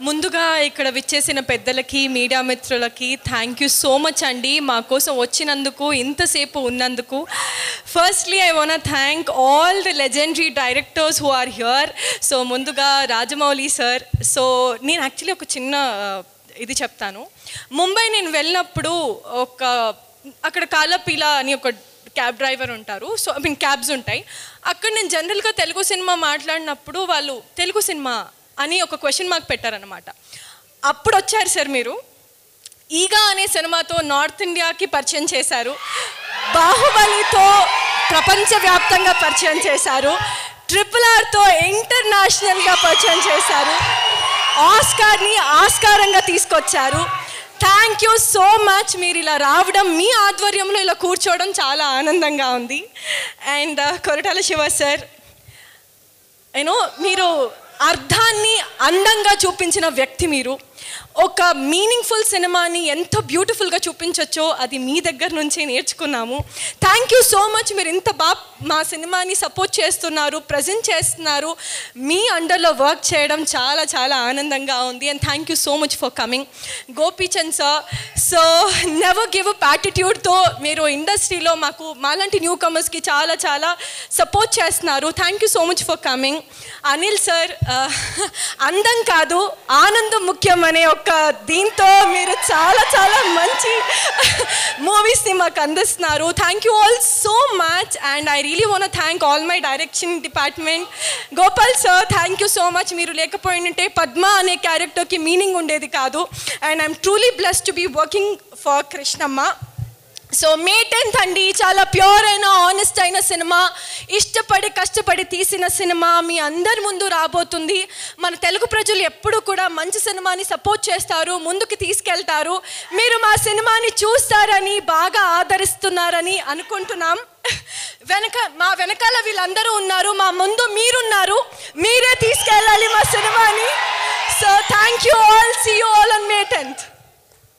ముందుగా ఇక్కడ విచ్చేసిన పెద్దలకి మీడియా మిత్రులకి థ్యాంక్ యూ సో మచ్ అండి, మా కోసం వచ్చినందుకు, ఇంతసేపు ఉన్నందుకు. Firstly I want thank all the legendary directors who are here. So ముందుగా రాజమౌళి సార్. సో నేను యాక్చువల్లీ ఒక చిన్న ఇది చెప్తాను. ముంబై నేను వెళ్ళినప్పుడు అక్కడ కాలపీలా అని ఒక క్యాబ్ డ్రైవర్ ఉంటారు. సో క్యాబ్స్ ఉంటాయి అక్కడ. నేను జనరల్గా తెలుగు సినిమా మాట్లాడినప్పుడు వాళ్ళు తెలుగు సినిమా అని ఒక క్వశ్చన్ మార్క్ పెట్టారనమాట. అప్పుడు వచ్చారు సార్ మీరు. ఈగా అనే సినిమాతో నార్త్ ఇండియాకి పరిచయం చేశారు, బాహుబలితో ప్రపంచవ్యాప్తంగా పరిచయం చేశారు, RRRతో ఇంటర్నేషనల్గా పరిచయం చేశారు, ఆస్కార్ని ఆస్కారంగా తీసుకొచ్చారు. Thank you so much. మీరు ఇలా రావడం, మీ ఆధ్వర్యంలో ఇలా కూర్చోవడం చాలా ఆనందంగా ఉంది. అండ్ కొరటాల శివ సార్, మీరు అర్థాన్ని అందంగా చూపించిన వ్యక్తి. మీరు ఒక మీనింగ్ఫుల్ సినిమాని ఎంత బ్యూటిఫుల్గా చూపించవచ్చో అది మీ దగ్గర నుంచే నేర్చుకున్నాము. Thank you so much. మీరు ఇంత బాగా మా సినిమాని సపోర్ట్ చేస్తున్నారు, ప్రజెంట్ చేస్తున్నారు. మీ అండర్లో వర్క్ చేయడం చాలా చాలా ఆనందంగా ఉంది. And thank you so much for coming. Gopichand sir, so never give up యాటిట్యూడ్తో మీరు ఇండస్ట్రీలో మాలాంటి న్యూ కమర్స్కి చాలా చాలా సపోర్ట్ చేస్తున్నారు. Thank you so much for coming. Anil sir, అందం కాదు ఆనందం ముఖ్యం అనే దీంతో మీరు చాలా చాలా మంచి మూవీస్ని మాకు అందిస్తున్నారు. Thank you all so much. And I really want thank all my direction department. Gopal sir, thank you so much. మీరు లేకపోయింటే పద్మ అనే క్యారెక్టర్కి మీనింగ్ ఉండేది కాదు. And I'm truly blessed to be working for Krishnamma. So May 10th అండి, చాలా pure అయిన honest అయిన సినిమా, ఇష్టపడి కష్టపడి తీసిన సినిమా మీ అందరి ముందు రాబోతుంది. మన తెలుగు ప్రజలు ఎప్పుడు కూడా మంచి సినిమాని సపోర్ట్ చేస్తారు, ముందుకు తీసుకెళ్తారు. మీరు మా సినిమాని చూస్తారని, బాగా ఆదరిస్తున్నారని అనుకుంటున్నాం. మా వెనకాల వీళ్ళందరూ ఉన్నారు, మా ముందు మీరున్నారు. మీరే తీసుకెళ్ళాలి మా సినిమాని. So thank you all. See you all on May 10th.